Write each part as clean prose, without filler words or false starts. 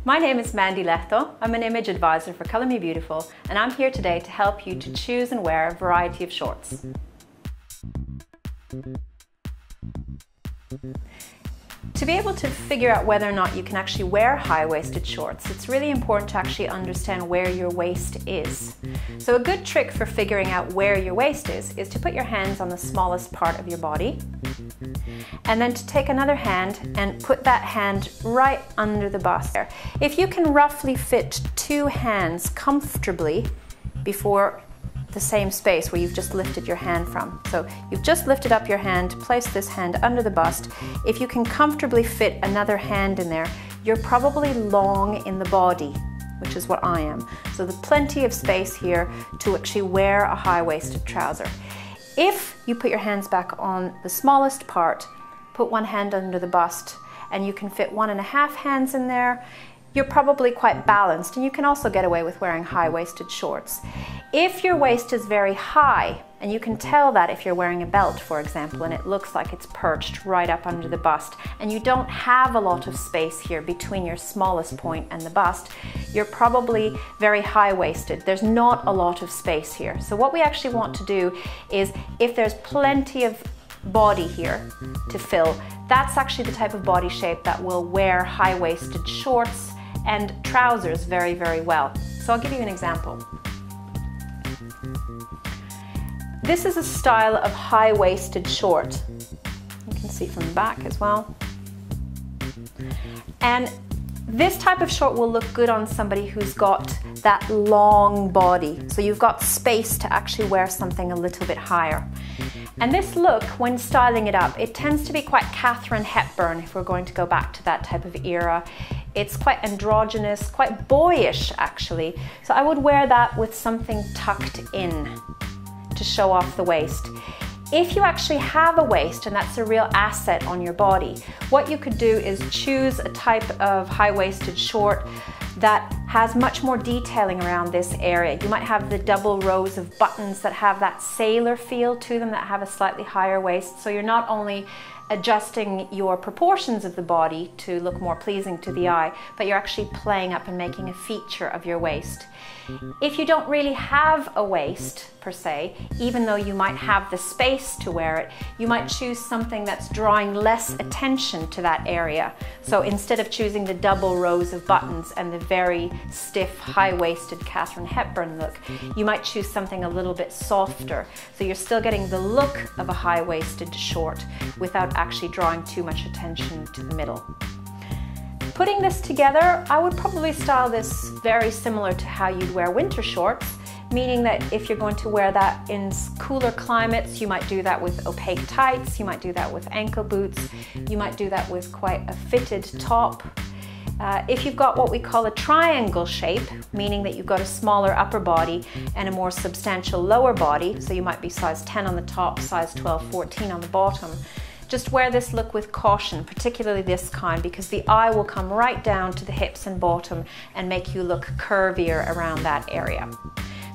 My name is Mandy Lehto. I'm an image advisor for Colour Me Beautiful, and I'm here today to help you to choose and wear a variety of shorts. To be able to figure out whether or not you can actually wear high-waisted shorts, it's really important to actually understand where your waist is. So a good trick for figuring out where your waist is to put your hands on the smallest part of your body, and then to take another hand and put that hand right under the bust. If you can roughly fit two hands comfortably before the same space where you've just lifted your hand from. So you've just lifted up your hand, placed this hand under the bust. If you can comfortably fit another hand in there, you're probably long in the body, which is what I am. So there's plenty of space here to actually wear a high-waisted trouser. If you put your hands back on the smallest part, put one hand under the bust, and you can fit 1.5 hands in there, you're probably quite balanced, and you can also get away with wearing high-waisted shorts. If your waist is very high, and you can tell that if you're wearing a belt, for example, and it looks like it's perched right up under the bust, and you don't have a lot of space here between your smallest point and the bust, you're probably very high-waisted. There's not a lot of space here. So what we actually want to do is, if there's plenty of body here to fill, that's actually the type of body shape that will wear high-waisted shorts and trousers very, very well. So I'll give you an example. This is a style of high-waisted short. You can see from the back as well. And this type of short will look good on somebody who's got that long body. So you've got space to actually wear something a little bit higher. And this look, when styling it up, it tends to be quite Katharine Hepburn, if we're going to go back to that type of era. It's quite androgynous, quite boyish actually. So I would wear that with something tucked in to show off the waist. If you actually have a waist, and that's a real asset on your body, what you could do is choose a type of high-waisted short that has much more detailing around this area. You might have the double rows of buttons that have that sailor feel to them, that have a slightly higher waist. So you're not only adjusting your proportions of the body to look more pleasing to the eye, but you're actually playing up and making a feature of your waist. If you don't really have a waist per se, even though you might have the space to wear it, you might choose something that's drawing less attention to that area. So instead of choosing the double rows of buttons and the very stiff, high-waisted Katharine Hepburn look, you might choose something a little bit softer. So you're still getting the look of a high-waisted short without actually drawing too much attention to the middle. Putting this together, I would probably style this very similar to how you'd wear winter shorts, meaning that if you're going to wear that in cooler climates, you might do that with opaque tights, you might do that with ankle boots, you might do that with quite a fitted top. If you've got what we call a triangle shape, meaning that you've got a smaller upper body and a more substantial lower body, so you might be size 10 on the top, size 12, 14 on the bottom, just wear this look with caution, particularly this kind, because the eye will come right down to the hips and bottom and make you look curvier around that area.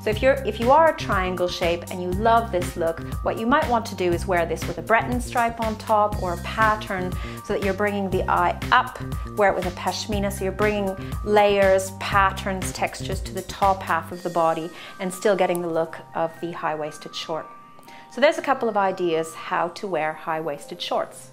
So if you are a triangle shape and you love this look, what you might want to do is wear this with a Breton stripe on top or a pattern, so that you're bringing the eye up. Wear it with a pashmina, so you're bringing layers, patterns, textures to the top half of the body and still getting the look of the high-waisted short. So there's a couple of ideas how to wear high-waisted shorts.